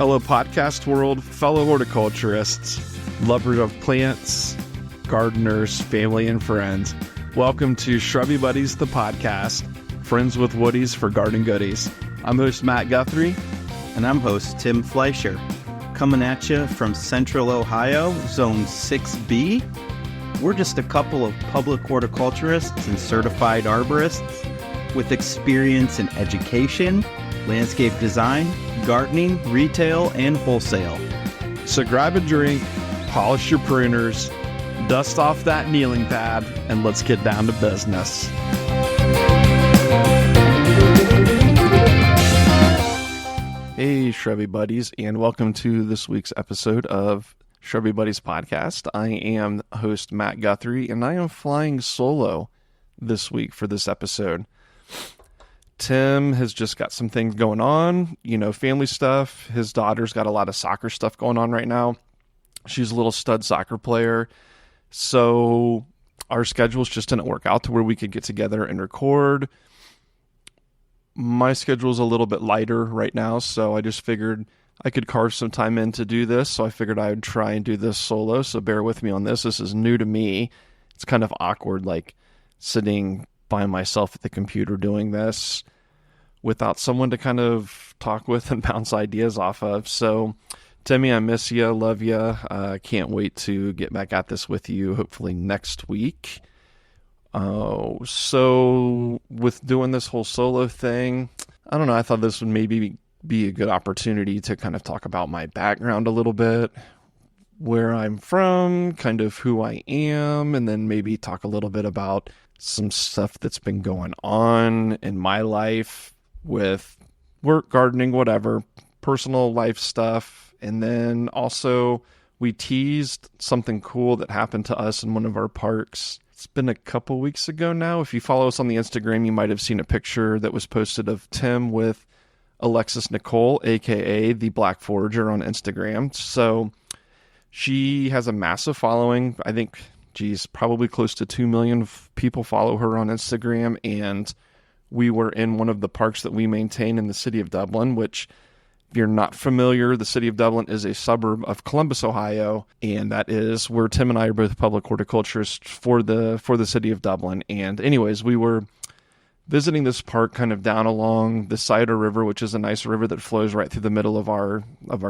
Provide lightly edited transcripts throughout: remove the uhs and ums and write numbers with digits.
Hello, podcast world, fellow horticulturists, lovers of plants, gardeners, family, and friends. Welcome to Shrubby Buddies, the podcast, friends with woodies for garden goodies. I'm host Matt Guthrie. And I'm host Tim Fleischer. Coming at you from Central Ohio, Zone 6B. We're just a couple of public horticulturists and certified arborists with experience in education, landscape design, gardening, retail, and wholesale. So grab a drink, polish your pruners, dust off that kneeling pad, and let's get down to business. Hey, Shrubby Buddies, and welcome to this week's episode of Shrubby Buddies Podcast. I am host Matt Guthrie, and I am flying solo this week for this episode. Tim has just got some things going on, family stuff. His daughter's got a lot of soccer stuff going on right now. She's a little stud soccer player. So our schedules just didn't work out to where we could get together and record. My schedule's a little bit lighter right now, so I just figured I could carve some time in to do this. So I figured I would try and do this solo. So bear with me on this. This is new to me. It's kind of awkward, like sitting by myself at the computer doing this without someone to kind of talk with and bounce ideas off of. So Timmy, I miss you, love you. Can't wait to get back at this with you, hopefully next week. So with doing this whole solo thing, I don't know, I thought this would maybe be a good opportunity to kind of talk about my background a little bit, where I'm from, kind of who I am, and then maybe talk a little bit about some stuff that's been going on in my life with work, gardening, whatever, personal life stuff. And then also we teased something cool that happened to us in one of our parks. It's been a couple weeks ago now. If you follow us on the Instagram, you might have seen a picture that was posted of Tim with Alexis Nicole, aka the Black Forager, on Instagram. So she has a massive following. I think, probably close to 2 million people follow her on Instagram. And we were in one of the parks that we maintain in the city of Dublin, which, if you're not familiar, the city of Dublin is a suburb of Columbus, Ohio, and that is where Tim and I are both public horticulturists for the city of Dublin. And anyways, we were visiting this park kind of down along the Cider River, which is a nice river that flows right through the middle of our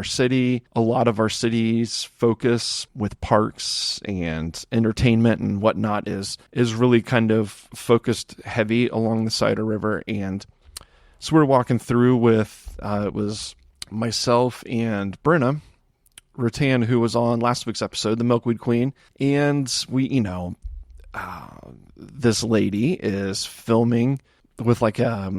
city. A lot of our city's focus with parks and entertainment and whatnot is really kind of focused heavy along the Cider River. And so we're walking through with, it was myself and Brenna Rattan, who was on last week's episode, the Milkweed Queen. And we, this lady is filming with like, I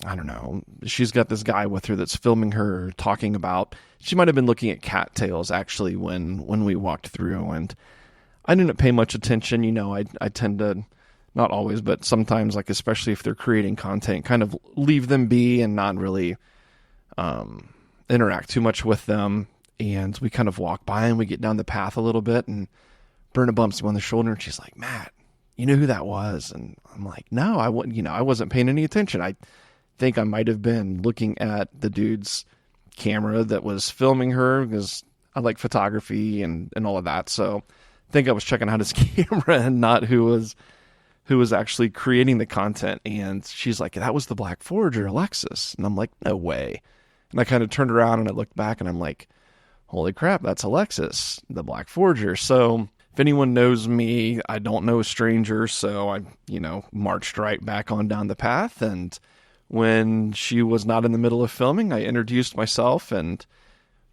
don't know, she's got this guy with her that's filming her talking about, she might have been looking at cattails actually when we walked through, and I didn't pay much attention. I tend to, not always, but sometimes, like, especially if they're creating content, kind of leave them be and not really interact too much with them. And we kind of walk by and we get down the path a little bit, and Berna bumps me on the shoulder and she's like, "Matt, you know who that was?" And I'm like, "No, I wasn't paying any attention. I think I might have been looking at the dude's camera that was filming her, because I like photography and all of that. So I think I was checking out his camera and not who was actually creating the content." And she's like, "That was the Black Forager, Alexis." And I'm like, "No way." And I kind of turned around and I looked back and I'm like, holy crap, that's Alexis, the Black Forager. So if anyone knows me, I don't know a stranger. So I, marched right back on down the path. And when she was not in the middle of filming, I introduced myself, and,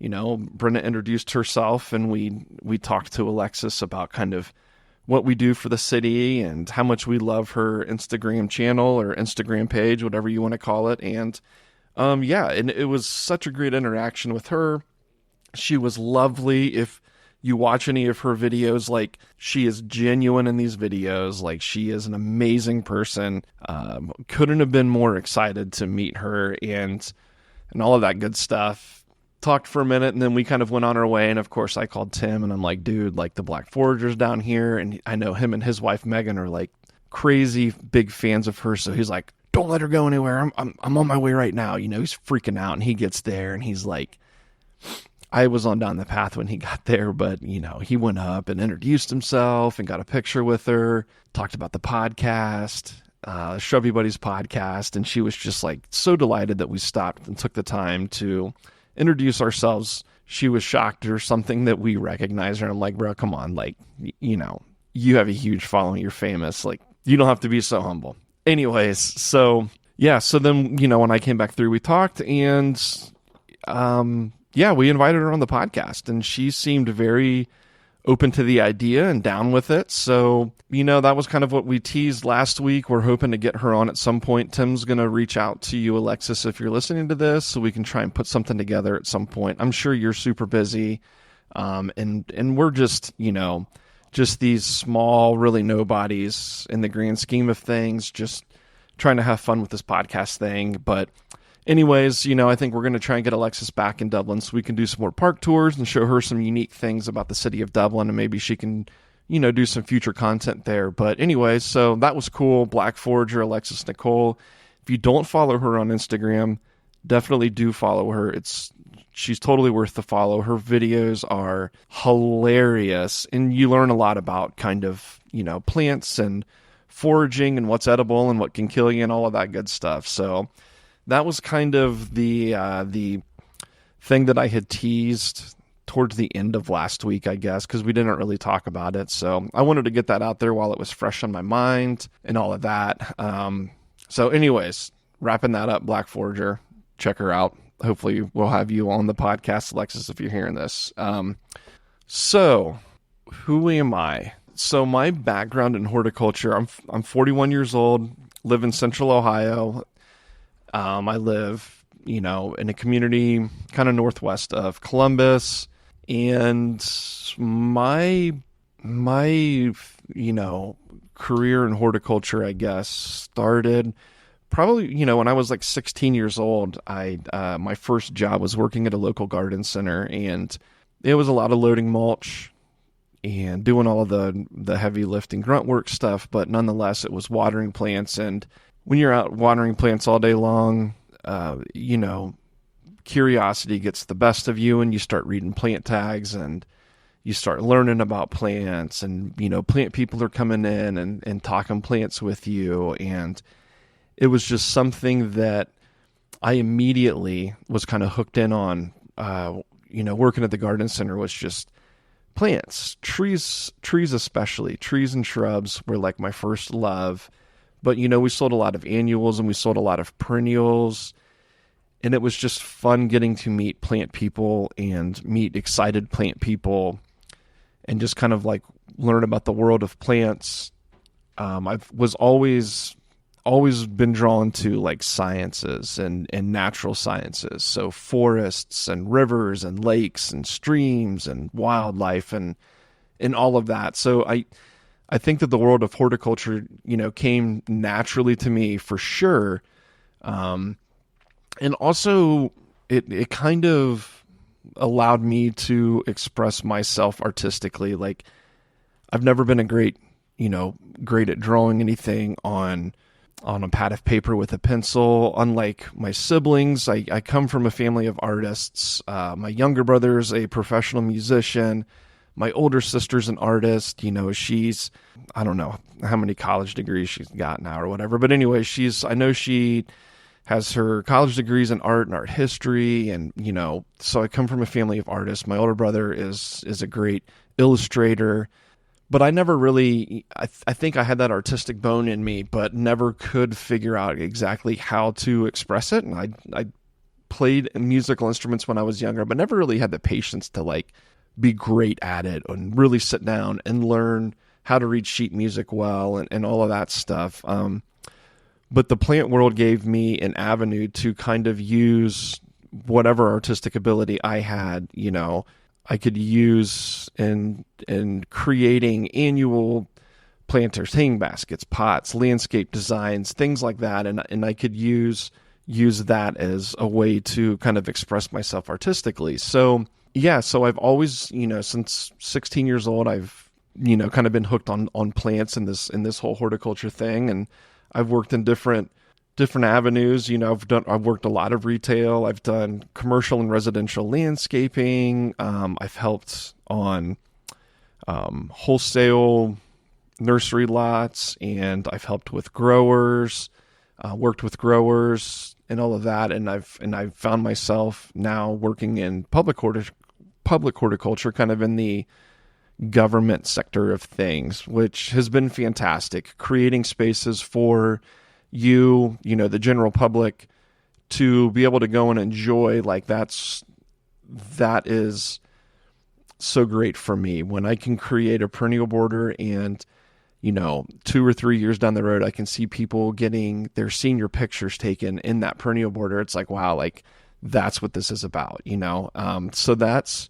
Brenna introduced herself, and we talked to Alexis about kind of what we do for the city and how much we love her Instagram channel or Instagram page, whatever you want to call it. And and it was such a great interaction with her. She was lovely. If you watch any of her videos, like, she is genuine in these videos. Like, she is an amazing person. Couldn't have been more excited to meet her and all of that good stuff. Talked for a minute, and then we kind of went on our way. And of course I called Tim and I'm like, "Dude, like, the Black Forager's down here." And I know him and his wife Megan are like crazy big fans of her. So he's like, "Don't let her go anywhere. I'm on my way right now." He's freaking out, and he gets there and he's like, I was on down the path when he got there, but, he went up and introduced himself and got a picture with her, talked about the podcast, Shrubby Buddies podcast, and she was just like so delighted that we stopped and took the time to introduce ourselves. She was shocked or something that we recognized her. I'm like, bro, come on. Like, you have a huge following. You're famous. Like, you don't have to be so humble. Anyways, so yeah. So then, when I came back through, we talked and, we invited her on the podcast and she seemed very open to the idea and down with it. So, that was kind of what we teased last week. We're hoping to get her on at some point. Tim's going to reach out to you, Alexis, if you're listening to this, so we can try and put something together at some point. I'm sure you're super busy. And we're just, just these small, really nobodies in the grand scheme of things, just trying to have fun with this podcast thing. But anyways, I think we're going to try and get Alexis back in Dublin so we can do some more park tours and show her some unique things about the city of Dublin, and maybe she can, do some future content there. But anyways, so that was cool. Black Forager, Alexis Nicole. If you don't follow her on Instagram, definitely do follow her. She's totally worth the follow. Her videos are hilarious, and you learn a lot about kind of, plants and foraging and what's edible and what can kill you and all of that good stuff. So that was kind of the thing that I had teased towards the end of last week, I guess, because we didn't really talk about it. So I wanted to get that out there while it was fresh on my mind and all of that. So anyways, wrapping that up, Black Forager, check her out. Hopefully we'll have you on the podcast, Alexis, if you're hearing this. So who am I? So my background in horticulture, I'm 41 years old, live in Central Ohio. I live, in a community kind of northwest of Columbus, and my career in horticulture, I guess, started probably, when I was like 16 years old. My first job was working at a local garden center, and it was a lot of loading mulch and doing all of the heavy lifting grunt work stuff, but nonetheless, it was watering plants. And when you're out watering plants all day long, curiosity gets the best of you, and you start reading plant tags and you start learning about plants, and, plant people are coming in and talking plants with you. And it was just something that I immediately was kind of hooked in on. Working at the garden center was just plants, trees especially. Trees and shrubs were like my first love. But, we sold a lot of annuals and we sold a lot of perennials. And it was just fun getting to meet plant people and meet excited plant people and just kind of like learn about the world of plants. I was always been drawn to like sciences and natural sciences. So forests and rivers and lakes and streams and wildlife and all of that. So I think that the world of horticulture, came naturally to me for sure. And also it kind of allowed me to express myself artistically. Like, I've never been great at drawing anything on a pad of paper with a pencil. Unlike my siblings, I come from a family of artists. My younger brother's a professional musician. My older sister's an artist. She's, I don't know how many college degrees she's got now or whatever. But anyway, I know she has her college degrees in art and art history. And, so I come from a family of artists. My older brother is a great illustrator. But I never really, I think I had that artistic bone in me, but never could figure out exactly how to express it. And I played musical instruments when I was younger, but never really had the patience to like be great at it and really sit down and learn how to read sheet music well and all of that stuff. But the plant world gave me an avenue to kind of use whatever artistic ability I had, I could use in creating annual planters, hanging baskets, pots, landscape designs, things like that. And I could use that as a way to kind of express myself artistically. So yeah, so I've always, since 16 years old, I've, kind of been hooked on plants in this whole horticulture thing. And I've worked in different different avenues. I've worked a lot of retail. I've done commercial and residential landscaping. I've helped on wholesale nursery lots, and I've helped with growers, worked with growers and all of that. And I've found myself now working in public horticulture, kind of in the government sector of things, which has been fantastic, creating spaces for the general public to be able to go and enjoy. Like that is so great for me when I can create a perennial border, and 2 or 3 years down the road, I can see people getting their senior pictures taken in that perennial border. It's like, wow, like that's what this is about, So that's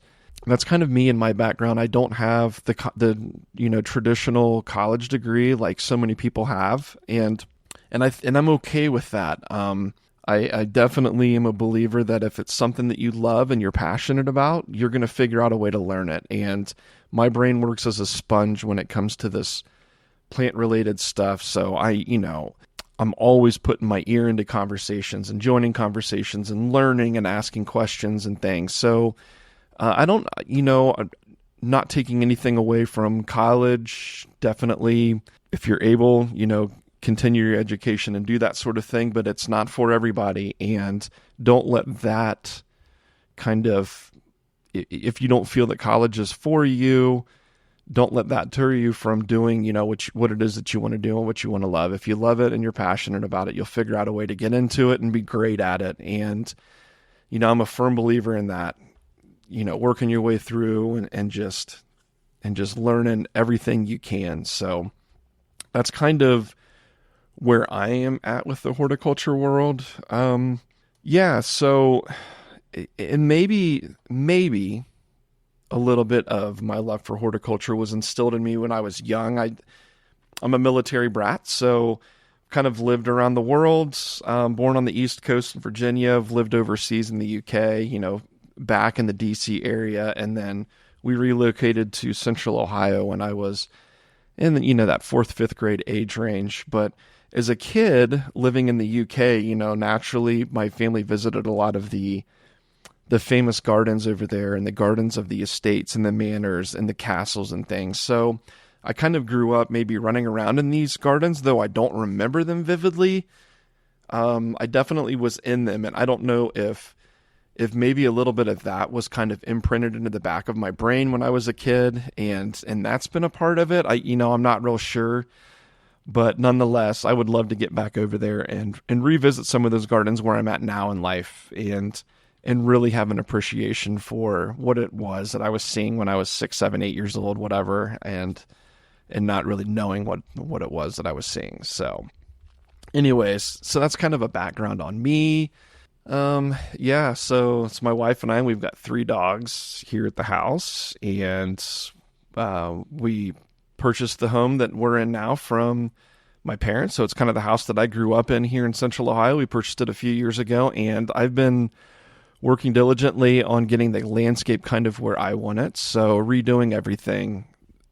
kind of me and my background. I don't have the traditional college degree like so many people have, and I'm okay with that. I definitely am a believer that if it's something that you love and you're passionate about, you're going to figure out a way to learn it. And my brain works as a sponge when it comes to this plant-related stuff. So I'm always putting my ear into conversations and joining conversations and learning and asking questions and things. So I don't, not taking anything away from college. Definitely, if you're able, continue your education and do that sort of thing, but it's not for everybody. And don't let that if you don't feel that college is for you, don't let that deter you from doing, what it is that you want to do and what you want to love. If you love it and you're passionate about it, you'll figure out a way to get into it and be great at it. And, I'm a firm believer in that, working your way through and just learning everything you can. So that's kind of where I am at with the horticulture world. So, and maybe a little bit of my love for horticulture was instilled in me when I was young. I'm a military brat, so kind of lived around the world, born on the East Coast in Virginia. I've lived overseas in the UK, back in the DC area. And then we relocated to Central Ohio when I was in, that 4th, 5th grade age range. But as a kid living in the UK, naturally my family visited a lot of the famous gardens over there, and the gardens of the estates and the manors and the castles and things. So I kind of grew up maybe running around in these gardens, though I don't remember them vividly. I definitely was in them, and I don't know if maybe a little bit of that was kind of imprinted into the back of my brain when I was a kid, and that's been a part of it. I'm not real sure, but nonetheless, I would love to get back over there and revisit some of those gardens where I'm at now in life, and really have an appreciation for what it was that I was seeing when I was 6, 7, 8 years old, whatever, and not really knowing what it was that I was seeing. So anyways, so that's kind of a background on me. So it's my wife and I, and we've got 3 dogs here at the house, and we purchased the home that we're in now from my parents. So it's kind of the house that I grew up in here in Central Ohio. We purchased it a few years ago, and I've been working diligently on getting the landscape kind of where I want it. So redoing everything,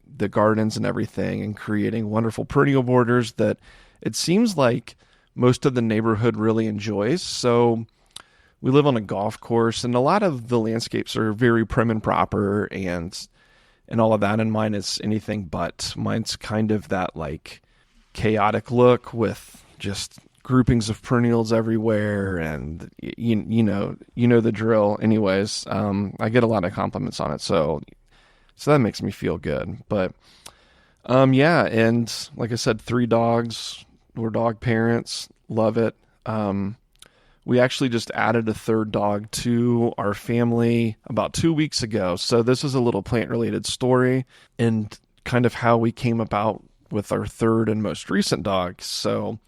the gardens and everything, and creating wonderful perennial borders that it seems like most of the neighborhood really enjoys. So we live on a golf course, and a lot of the landscapes are very prim and proper and all of that. And mine is anything but. Mine's kind of that like chaotic look with just groupings of perennials everywhere, and you know the drill. Anyways, I get a lot of compliments on it, so that makes me feel good. But and like I said, 3 dogs. We're dog parents, love it. We actually just added a 3rd dog to our family about 2 weeks ago. So this is a little plant related story and kind of how we came about with our 3rd and most recent dog. So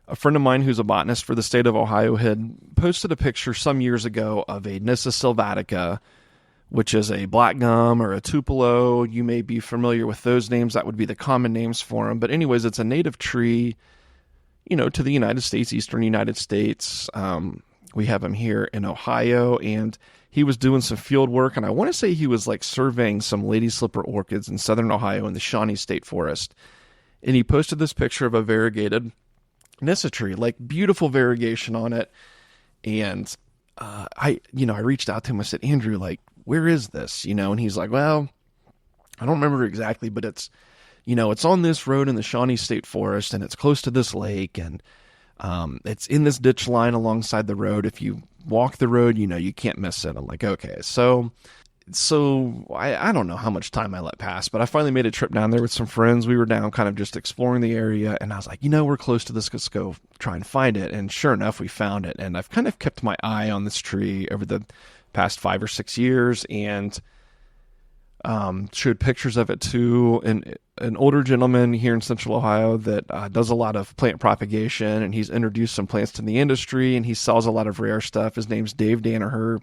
a friend of mine who's a botanist for the state of Ohio had posted a picture some years ago of a Nyssa sylvatica, which is a black gum or a tupelo. You may be familiar with those names. That would be the common names for them. But anyways, it's a native tree, to the United States, eastern United States. We have him here in Ohio, and he was doing some field work, and I want to say he was like surveying some lady slipper orchids in southern Ohio in the Shawnee State Forest. And he posted this picture of a variegated Nissa tree, like beautiful variegation on it. And I reached out to him. I said, Andrew, like, where is this? And he's like, well, I don't remember exactly, but it's on this road in the Shawnee State Forest, and it's close to this lake, and it's in this ditch line alongside the road. If you walk the road, you can't miss it. I'm like, okay. So I don't know how much time I let pass, but I finally made a trip down there with some friends. We were down kind of just exploring the area, and I was like, we're close to this. Let's go try and find it. And sure enough, we found it. And I've kind of kept my eye on this tree over the past 5 or 6 years, and showed pictures of it to an older gentleman here in Central Ohio that does a lot of plant propagation, and he's introduced some plants to the industry, and he sells a lot of rare stuff. His name's Dave Danaher,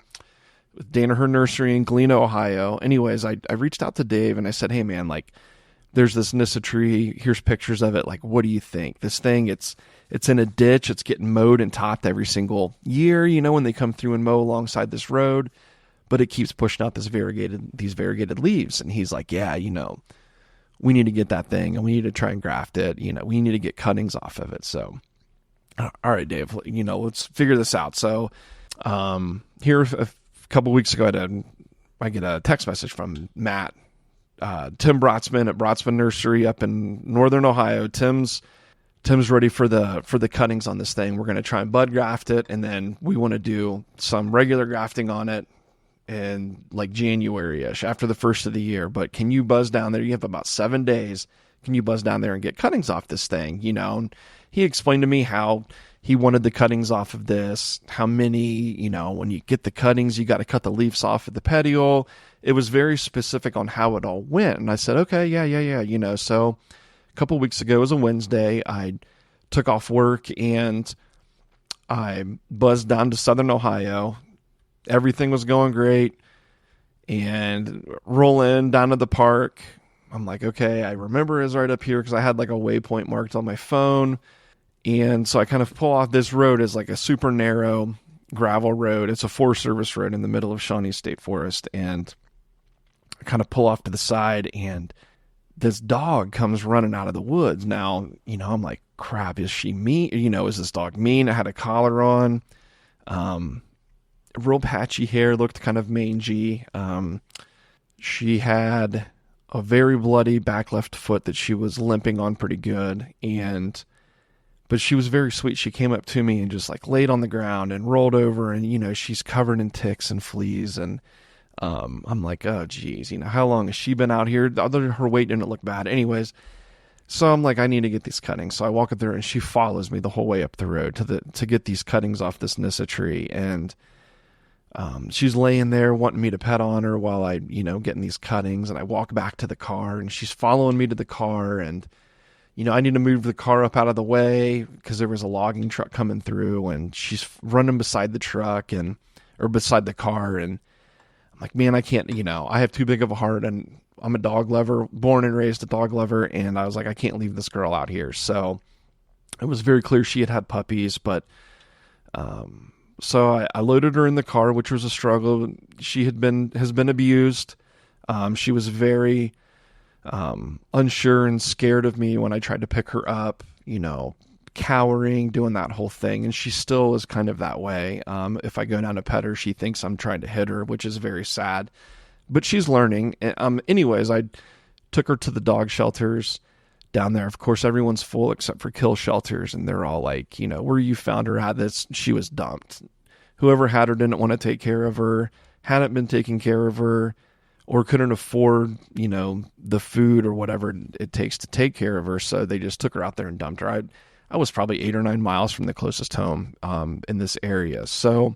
with Danaher Nursery in Galena, Ohio. Anyways, I reached out to Dave and I said, hey man, like, there's this Nissa tree. Here's pictures of it. Like, what do you think? This thing, it's in a ditch. It's getting mowed and topped every single year, when they come through and mow alongside this road, but it keeps pushing out these variegated leaves. And he's like, yeah, we need to get that thing and we need to try and graft it. We need to get cuttings off of it. So, all right, Dave, let's figure this out. So, here a couple weeks ago, I get a text message from Matt, Tim Brotzman at Brotzman Nursery up in Northern Ohio. Tim's ready for the cuttings on this thing. We're going to try and bud graft it, and then we want to do some regular grafting on it in like January-ish, after the first of the year. But can you buzz down there? You have about 7 days. Can you buzz down there and get cuttings off this thing? And he explained to me how he wanted the cuttings off of this, how many, when you get the cuttings, you got to cut the leaves off of the petiole. It was very specific on how it all went. And I said, okay, yeah. So a couple weeks ago, it was a Wednesday, I took off work and I buzzed down to Southern Ohio. Everything was going great, and roll in down to the park. I'm like, okay, I remember it's right up here because I had like a waypoint marked on my phone. And so I kind of pull off. This road is like a super narrow gravel road. It's a Forest Service road in the middle of Shawnee State Forest. And I kind of pull off to the side, and this dog comes running out of the woods. Now, I'm like, crap, is she mean? Is this dog mean? I had a collar on, real patchy hair, looked kind of mangy. She had a very bloody back left foot that she was limping on pretty good. But she was very sweet. She came up to me and just like laid on the ground and rolled over, and, she's covered in ticks and fleas. And I'm like, oh, geez, how long has she been out here? Her weight didn't look bad. Anyways, so I'm like, I need to get these cuttings. So I walk up there, and she follows me the whole way up the road to get these cuttings off this Nissa tree. And she's laying there wanting me to pet on her while I, getting these cuttings. And I walk back to the car, and she's following me to the car, and I need to move the car up out of the way because there was a logging truck coming through, and she's running beside the truck or beside the car. And I'm like, man, I can't, I have too big of a heart, and I'm a dog lover, born and raised a dog lover. And I was like, I can't leave this girl out here. So it was very clear she had puppies, but, so I loaded her in the car, which was a struggle. She has been abused. She was very, unsure and scared of me when I tried to pick her up, cowering, doing that whole thing. And she still is kind of that way. If I go down to pet her, she thinks I'm trying to hit her, which is very sad, but she's learning. Anyways, I took her to the dog shelters down there. Of course, everyone's full except for kill shelters. And they're all like, where you found her at, she was dumped. Whoever had her didn't want to take care of her, hadn't been taking care of her, or couldn't afford, the food or whatever it takes to take care of her. So they just took her out there and dumped her. I was probably 8 or 9 miles from the closest home in this area. So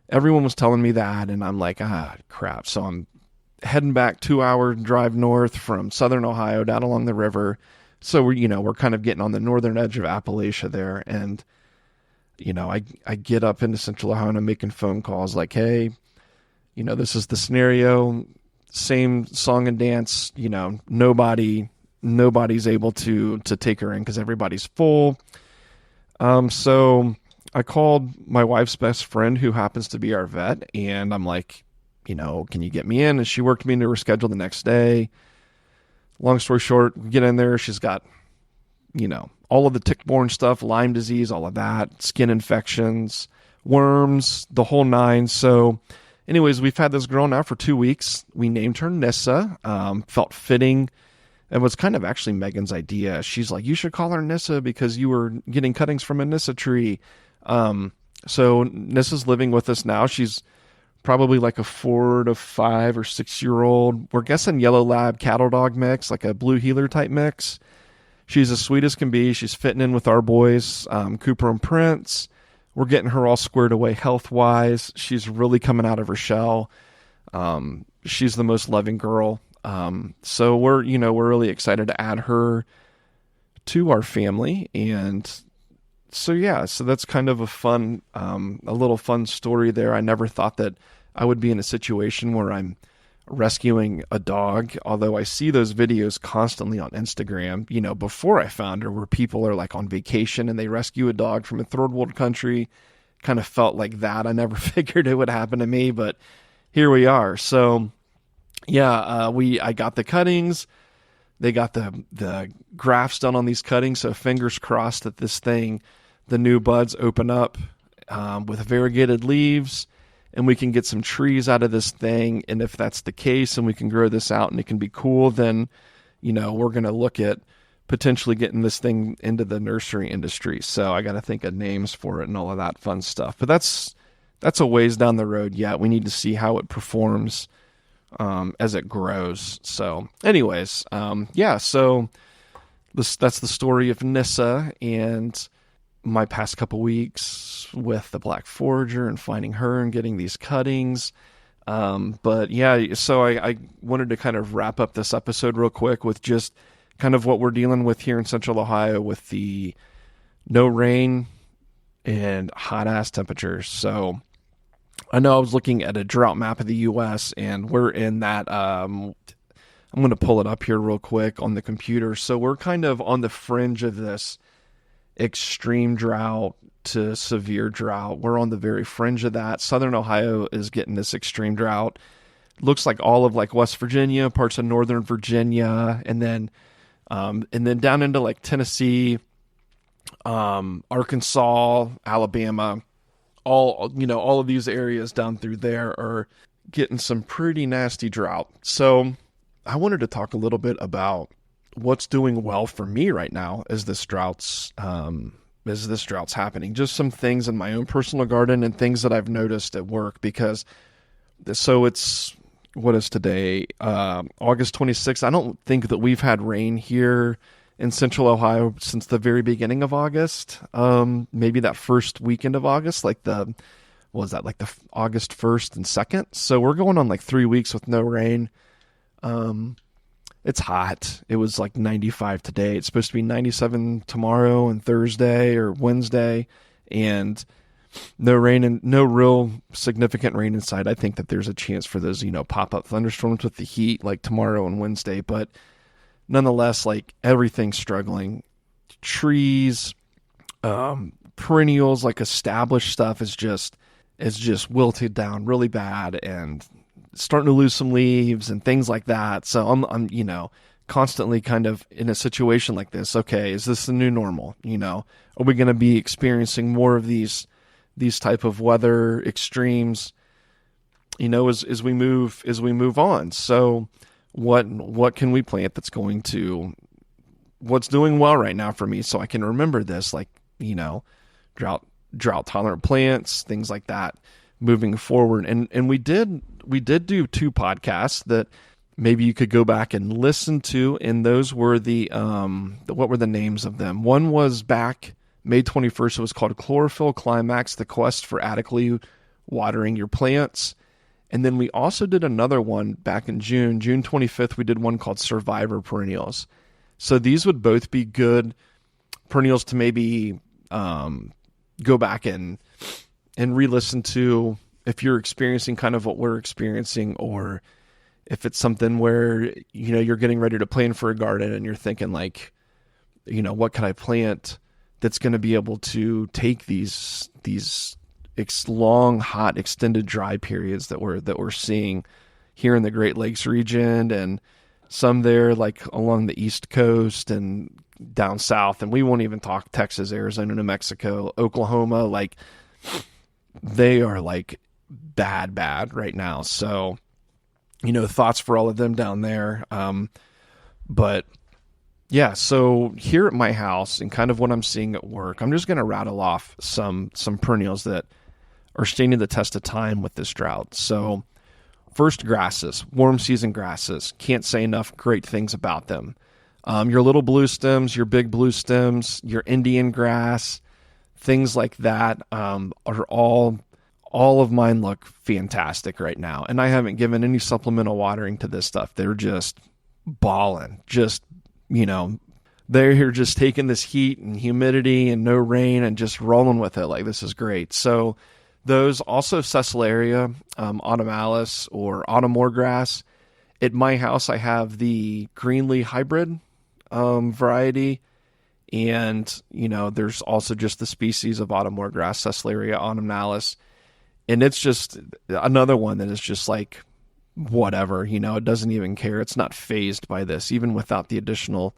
everyone was telling me that, and I'm like, crap. So I'm heading back 2-hour drive north from Southern Ohio down along the river. So we're kind of getting on the northern edge of Appalachia there. And, I get up into Central Ohio, and I'm making phone calls like, hey, this is the scenario, same song and dance, nobody's able to take her in because everybody's full. So I called my wife's best friend, who happens to be our vet, and I'm like, can you get me in? And she worked me into her schedule the next day. Long story short, we get in there. She's got all of the tick-borne stuff, Lyme disease, all of that, skin infections, worms, the whole nine. So anyways, we've had this girl now for 2 weeks. We named her Nissa. Felt fitting. It was kind of actually Megan's idea. She's like, you should call her Nissa because you were getting cuttings from a Nissa tree. So Nissa's living with us now. She's probably like a 4 to 5 or 6 year old. We're guessing yellow lab cattle dog mix, like a blue heeler type mix. She's as sweet as can be. She's fitting in with our boys, Cooper and Prince. We're getting her all squared away health-wise. She's really coming out of her shell. She's the most loving girl. So we're really excited to add her to our family. And so, yeah, so that's kind of a little fun story there. I never thought that I would be in a situation where I'm rescuing a dog, although I see those videos constantly on Instagram, before I found her, where people are like on vacation and they rescue a dog from a third world country. Kind of felt like that. I never figured it would happen to me, but here we are. So yeah, I got the cuttings. They got the grafts done on these cuttings. So fingers crossed that the new buds open up with variegated leaves, and we can get some trees out of this thing. And if that's the case and we can grow this out and it can be cool, then, we're going to look at potentially getting this thing into the nursery industry. So I got to think of names for it and all of that fun stuff. But that's a ways down the road yet. We need to see how it performs as it grows. So anyways, so that's the story of Nissa and my past couple weeks with the Black Forager and finding her and getting these cuttings. But yeah, so I wanted to kind of wrap up this episode real quick with just kind of what we're dealing with here in Central Ohio with the no rain and hot ass temperatures. So I know I was looking at a drought map of the U.S. and we're in that, I'm going to pull it up here real quick on the computer. So we're kind of on the fringe of this extreme drought to severe drought. We're on the very fringe of that. Southern Ohio is getting this extreme drought. Looks like all of like West Virginia, parts of Northern Virginia, and then down into like Tennessee, Arkansas, Alabama, all of these areas down through there are getting some pretty nasty drought. So I wanted to talk a little bit about what's doing well for me right now as this drought's happening. Just some things in my own personal garden and things that I've noticed at work, because what is today? August 26th. I don't think that we've had rain here in Central Ohio since the very beginning of August. Maybe that first weekend of August, like the August 1st and 2nd. So we're going on like 3 weeks with no rain. It's hot. It was like 95 today. It's supposed to be 97 tomorrow and Thursday or Wednesday, and no rain and no real significant rain inside. I think that there's a chance for those, pop-up thunderstorms with the heat like tomorrow and Wednesday, but nonetheless, like everything's struggling. Trees, perennials, like established stuff is just wilted down really bad and starting to lose some leaves and things like that. So I'm constantly kind of in a situation like this. Okay, is this the new normal? Are we going to be experiencing more of these type of weather extremes, as we move on? So what can we plant that's going to, what's doing well right now for me so I can remember this, like, drought tolerant plants, things like that moving forward. And we did do 2 podcasts that maybe you could go back and listen to, and those were what were the names of them? One was back May 21st. It was called Chlorophyll Climax, the Quest for Adequately Watering Your Plants. And then we also did another one back in June 25th. We did one called Survivor Perennials. So these would both be good perennials to maybe go back and re-listen to if you're experiencing kind of what we're experiencing, or if it's something where, you're getting ready to plan for a garden and you're thinking like, what can I plant that's going to be able to take these long, hot, extended dry periods that we're seeing here in the Great Lakes region, and some there like along the East Coast and down south, and we won't even talk Texas, Arizona, New Mexico, Oklahoma, like they are like bad right now. So, thoughts for all of them down there. But yeah, so here at my house and kind of what I'm seeing at work, I'm just going to rattle off some perennials that are standing the test of time with this drought. So first, grasses, warm season grasses. Can't say enough great things about them. Your little blue stems, your big blue stems, your Indian grass, things like that are all of mine look fantastic right now. And I haven't given any supplemental watering to this stuff. They're just balling, they're just taking this heat and humidity and no rain and just rolling with it. Like, this is great. So those, also Cecilaria, autumnalis or autumnmore grass. At my house, I have the Greenlee hybrid variety. And, there's also just the species of autumnmore grass, Cecilaria autumnalis. And it's just another one that is just like, whatever, it doesn't even care. It's not fazed by this, even without the additional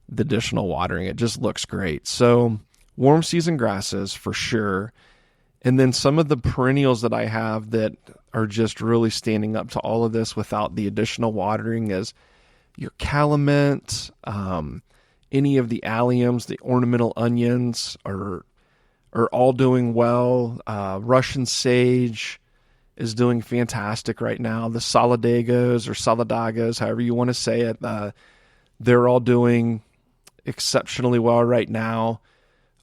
watering. It just looks great. So warm season grasses for sure. And then some of the perennials that I have that are just really standing up to all of this without the additional watering is your calamint, any of the alliums, the ornamental onions are all doing well. Russian sage is doing fantastic right now. The solidagos or solidagos, however you want to say it, they're all doing exceptionally well right now.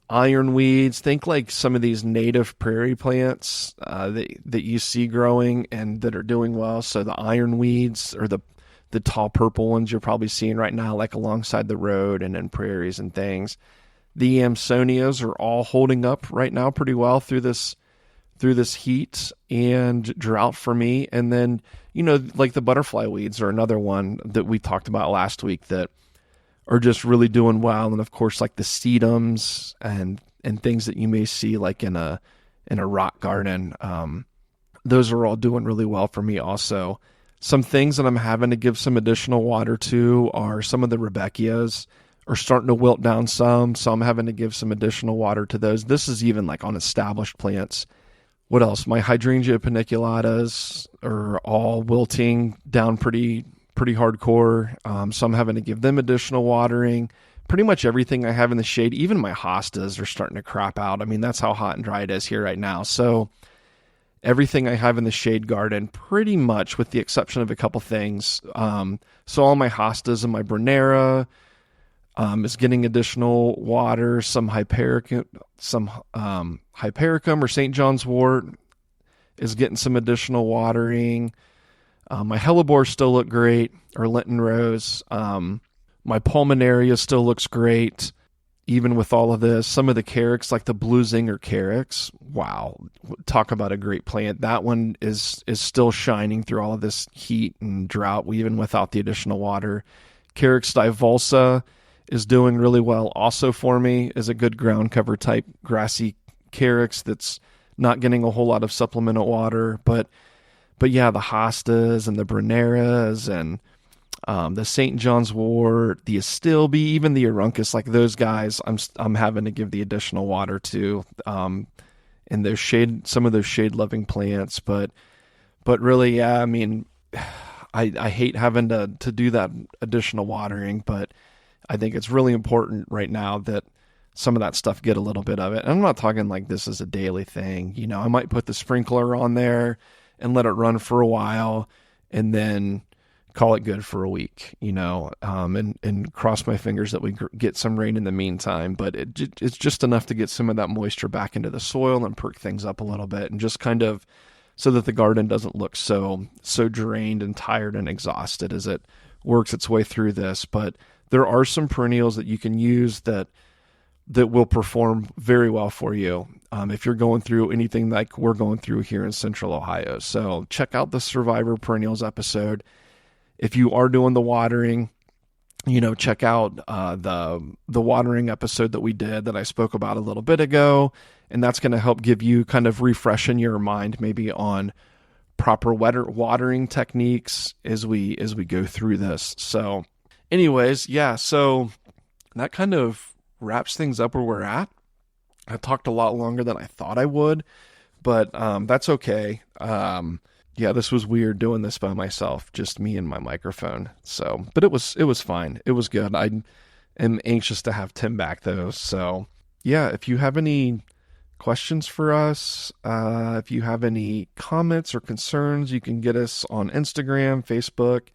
Ironweeds, think like some of these native prairie plants that you see growing and that are doing well. So the ironweeds, or the tall purple ones you're probably seeing right now, like alongside the road and in prairies and things. The Amsonias are all holding up right now pretty well through this heat and drought for me. And then, like the butterfly weeds are another one that we talked about last week that are just really doing well. And of course, like the sedums and things that you may see like in a rock garden, those are all doing really well for me also. Some things that I'm having to give some additional water to are some of the Rebecchias are starting to wilt down some, so I'm having to give some additional water to those. This is even like on established plants. What else? My hydrangea paniculatas are all wilting down pretty hardcore, so I'm having to give them additional watering. Pretty much everything I have in the shade, even my hostas, are starting to crop out. I mean, that's how hot and dry it is here right now. So everything I have in the shade garden, pretty much with the exception of a couple things. So all my hostas and my Brunera is getting additional water. Some hypericum or St. John's wort is getting some additional watering. My hellebore still look great, or Lenten rose. My pulmonaria still looks great, even with all of this. Some of the carex, like the blue zinger carex, wow, talk about a great plant. That one is still shining through all of this heat and drought, even without the additional water. Carex divulsa is doing really well also for me, is a good ground cover type grassy carex that's not getting a whole lot of supplemental water. But yeah, the hostas and the Bruneras and the St. John's wort, the Astilbe, even the Aruncus, like those guys, I'm having to give the additional water to, and those some of those shade loving plants. But really, yeah, I mean, I hate having to do that additional watering, but I think it's really important right now that some of that stuff get a little bit of it. And I'm not talking like this is a daily thing. I might put the sprinkler on there and let it run for a while and then call it good for a week, and cross my fingers that we get some rain in the meantime. But it's just enough to get some of that moisture back into the soil and perk things up a little bit, and just kind of so that the garden doesn't look so drained and tired and exhausted as it works its way through this. But there are some perennials that you can use that will perform very well for you if you're going through anything like we're going through here in Central Ohio. So check out the Survivor Perennials episode. If you are doing the watering, check out the watering episode that we did that I spoke about a little bit ago, and that's going to help give you kind of refreshing your mind maybe on proper watering techniques as we go through this. So anyways, yeah, so that kind of wraps things up where we're at. I talked a lot longer than I thought I would, but that's okay. Yeah, this was weird doing this by myself, just me and my microphone. So, but it was fine. It was good. I am anxious to have Tim back though. So, yeah, if you have any questions for us, if you have any comments or concerns, you can get us on Instagram, Facebook,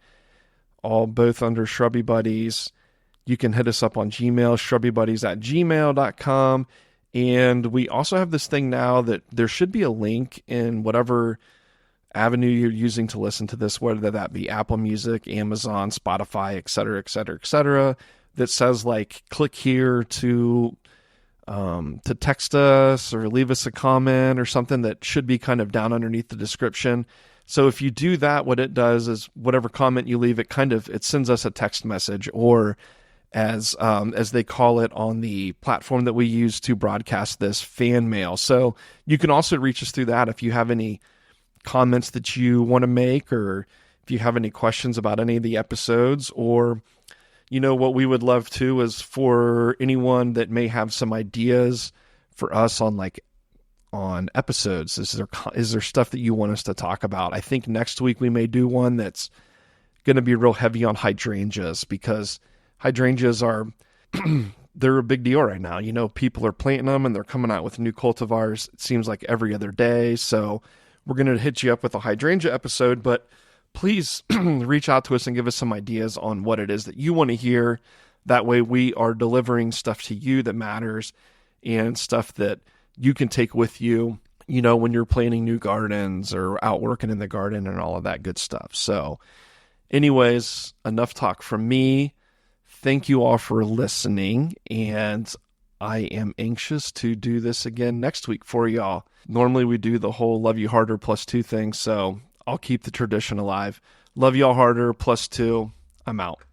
all both under Shrubby Buddies. You can hit us up on Gmail, shrubbybuddies@gmail.com. And we also have this thing now that there should be a link in whatever avenue you're using to listen to this, whether that be Apple Music, Amazon, Spotify, et cetera, et cetera, et cetera, that says like, click here to text us or leave us a comment or something that should be kind of down underneath the description. So if you do that, what it does is whatever comment you leave, it sends us a text message, or as they call it on the platform that we use to broadcast this, fan mail. So you can also reach us through that if you have any comments that you want to make, or if you have any questions about any of the episodes, or what we would love to is for anyone that may have some ideas for us on episodes. Is there stuff that you want us to talk about? I think next week we may do one that's going to be real heavy on hydrangeas, because hydrangeas are they're a big deal right now. People are planting them and they're coming out with new cultivars. It seems like every other day. So we're going to hit you up with a hydrangea episode, but please reach out to us and give us some ideas on what it is that you want to hear. That way we are delivering stuff to you that matters, and stuff that you can take with you, when you're planting new gardens or out working in the garden and all of that good stuff. So anyways, enough talk from me. Thank you all for listening, and I am anxious to do this again next week for y'all. Normally we do the whole love you harder +2 thing, so I'll keep the tradition alive. Love y'all harder +2. I'm out.